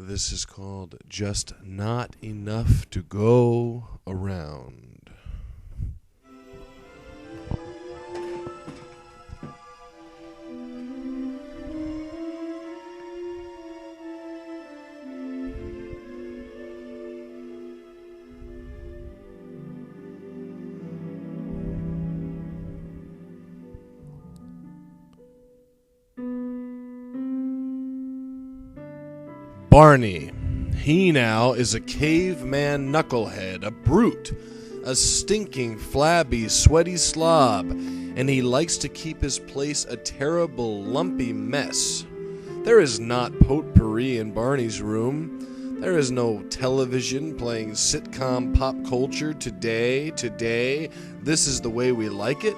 This is called Just Not Enough to Go Around. Barney. He now is a caveman knucklehead, a brute, a stinking, flabby, sweaty slob, and he likes to keep his place a terrible, lumpy mess. There is not potpourri in Barney's room. There is no television playing sitcom pop culture today, this is the way we like it.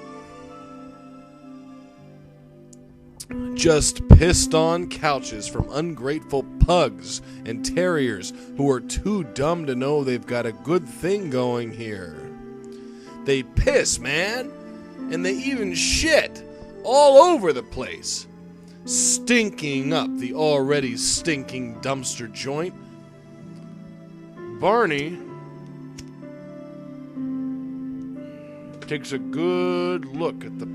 Just pissed on couches from ungrateful pugs and terriers who are too dumb to know they've got a good thing going here. They piss, man, and they even shit all over the place, stinking up the already stinking dumpster joint. Barney takes a good look at the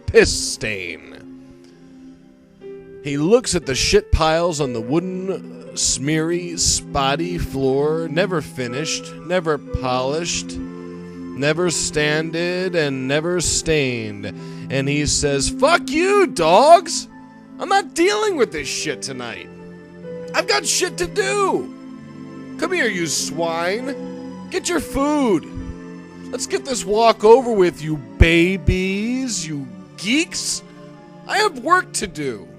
piss stain. He looks at the shit piles on the wooden, smeary, spotty floor, never finished, never polished, never standed, and never stained. And he says, "Fuck you, dogs! I'm not dealing with this shit tonight. I've got shit to do. Come here, you swine. Get your food. Let's get this walk over with, you babies, you geeks. I have work to do."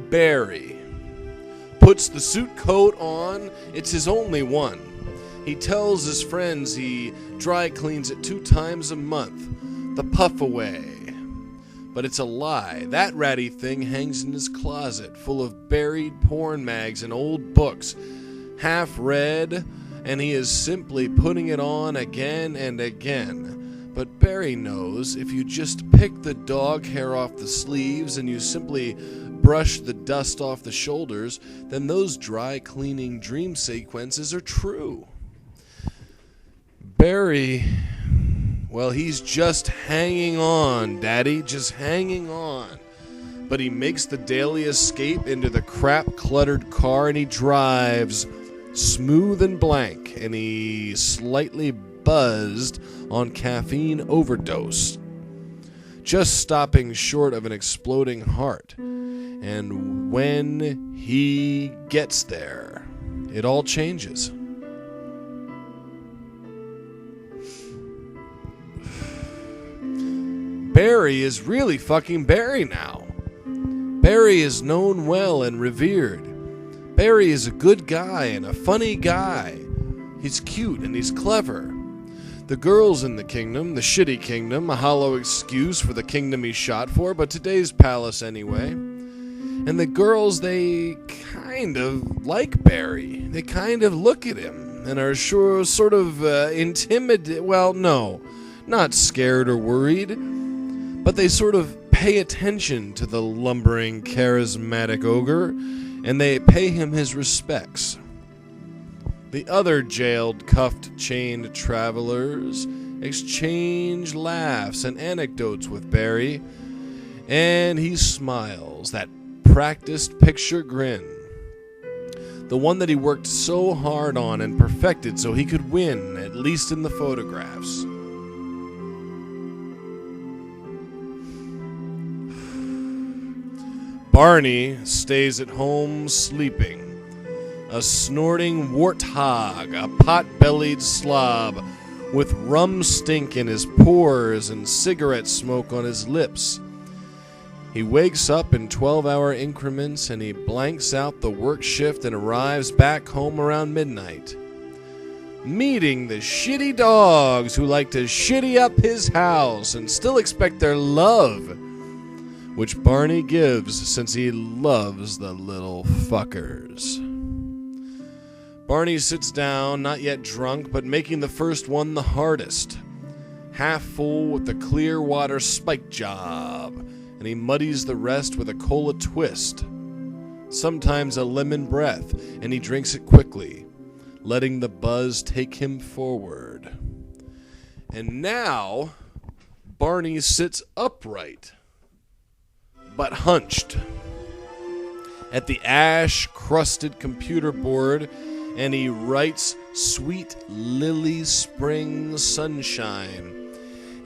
Barry puts the suit coat on. It's his only one. He tells his friends he dry cleans it 2 times a month. The puff away. But it's a lie. That ratty thing hangs in his closet, full of buried porn mags and old books, half read, and he is simply putting it on again and again. But Barry knows if you just pick the dog hair off the sleeves and you simply brush the dust off the shoulders, then those dry cleaning dream sequences are true. Barry, well, he's just hanging on, Daddy, just hanging on. But he makes the daily escape into the crap-cluttered car and he drives smooth and blank, and he slightly buzzed on caffeine overdose, just stopping short of an exploding heart. And when he gets there, it all changes. Barry is really fucking Barry now. Barry is known well and revered. Barry is a good guy and a funny guy. He's cute and he's clever. The girls in the kingdom, the shitty kingdom, a hollow excuse for the kingdom he shot for, but today's palace anyway. And the girls, they kind of like Barry. They kind of look at him and are sort of intimidated. Well, no, not scared or worried, but they sort of pay attention to the lumbering, charismatic ogre, and they pay him his respects. The other jailed, cuffed, chained travelers exchange laughs and anecdotes with Barry, and he smiles, that practiced picture grin, the one that he worked so hard on and perfected so he could win, at least in the photographs. Barney stays at home sleeping, a snorting warthog, a pot-bellied slob with rum stink in his pores and cigarette smoke on his lips. He wakes up in 12-hour increments and he blanks out the work shift and arrives back home around midnight, meeting the shitty dogs who like to shitty up his house and still expect their love, which Barney gives since he loves the little fuckers. Barney sits down, not yet drunk, but making the first one the hardest, half full with the clear water spike job, and he muddies the rest with a cola twist, sometimes a lemon breath, and he drinks it quickly, letting the buzz take him forward. And now, Barney sits upright, but hunched, at the ash-crusted computer board, and he writes Sweet Lily Spring Sunshine,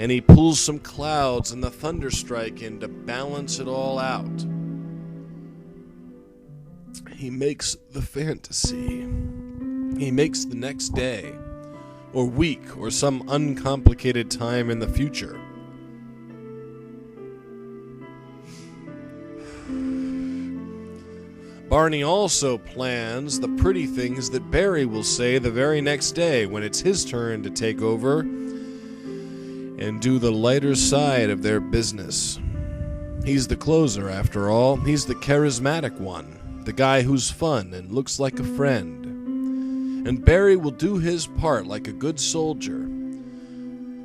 and he pulls some clouds and the thunderstrike in to balance it all out. He makes the fantasy. He makes the next day, or week, or some uncomplicated time in the future. Barney also plans the pretty things that Barry will say the very next day when it's his turn to take over and do the lighter side of their business. He's the closer, after all. He's the charismatic one, the guy who's fun and looks like a friend. And Barry will do his part like a good soldier.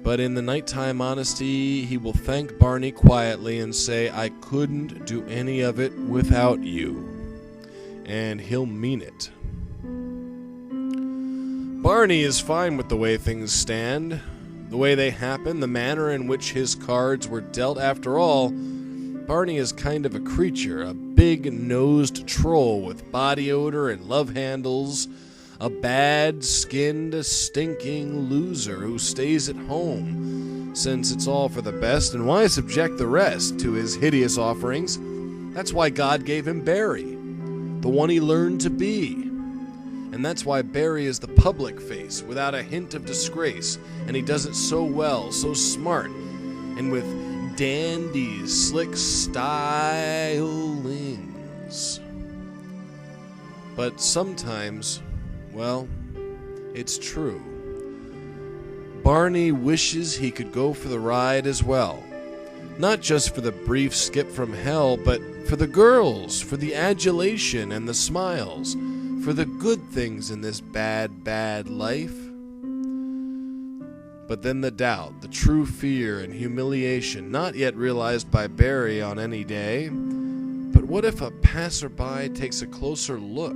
But in the nighttime honesty, he will thank Barney quietly and say, I couldn't do any of it without you. And he'll mean it. Barney is fine with the way things stand, the way they happen, the manner in which his cards were dealt. After all, Barney is kind of a creature, a big-nosed troll with body odor and love handles, a bad-skinned, stinking loser who stays at home, since it's all for the best, and why subject the rest to his hideous offerings? That's why God gave him Barry, the one he learned to be. And that's why Barry is the public face, without a hint of disgrace, and he does it so well, so smart, and with dandy, slick stylings. But sometimes, well, it's true. Barney wishes he could go for the ride as well. Not just for the brief skip from hell, but for the girls, for the adulation and the smiles, for the good things in this bad, bad life. But then the doubt, the true fear and humiliation, not yet realized by Barry on any day. But what if a passerby takes a closer look?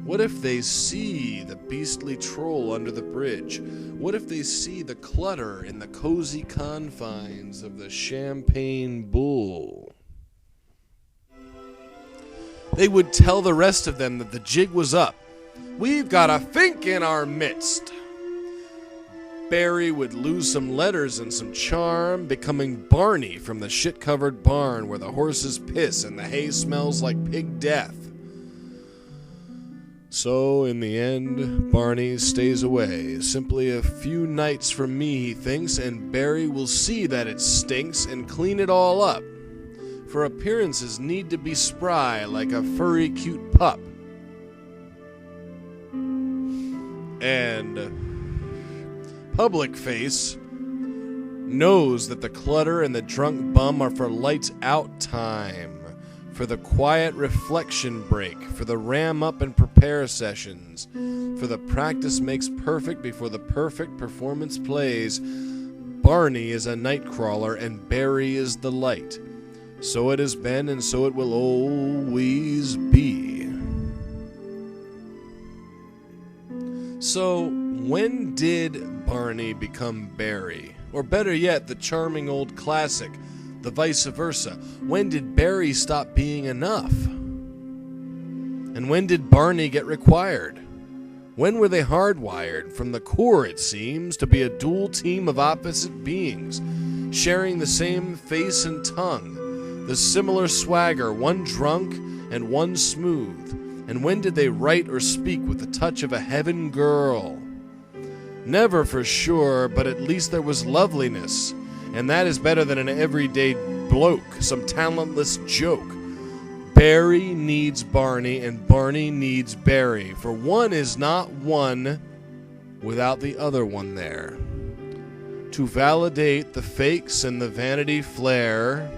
What if they see the beastly troll under the bridge? What if they see the clutter in the cozy confines of the Champagne Bull? They would tell the rest of them that the jig was up. We've got a Fink in our midst. Barry would lose some letters and some charm, becoming Barney from the shit-covered barn where the horses piss and the hay smells like pig death. So, in the end, Barney stays away. Simply a few nights from me, he thinks, and Barry will see that it stinks and clean it all up. For appearances need to be spry like a furry, cute pup. And public face knows that the clutter and the drunk bum are for lights out time, for the quiet reflection break, for the ram up and prepare sessions, for the practice makes perfect before the perfect performance plays. Barney is a nightcrawler and Barry is the light. So it has been and so it will always be. So when did Barney become Barry? Or better yet, the charming old classic, the vice versa. When did Barry stop being enough? And when did Barney get required? When were they hardwired, from the core it seems, to be a dual team of opposite beings, sharing the same face and tongue, the similar swagger, one drunk and one smooth? And when did they write or speak with the touch of a heaven girl? Never for sure, but at least there was loveliness. And that is better than an everyday bloke, some talentless joke. Barry needs Barney, and Barney needs Barry, for one is not one without the other one there. To validate the fakes and the vanity flair,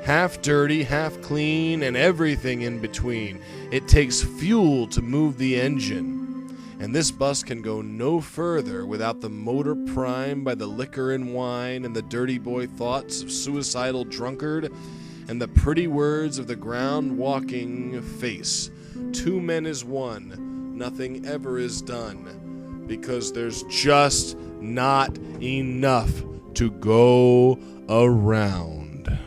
half dirty, half clean, and everything in between, it takes fuel to move the engine. And this bus can go no further without the motor primed by the liquor and wine and the dirty boy thoughts of suicidal drunkard and the pretty words of the ground-walking face. Two men is one, nothing ever is done, because there's just not enough to go around.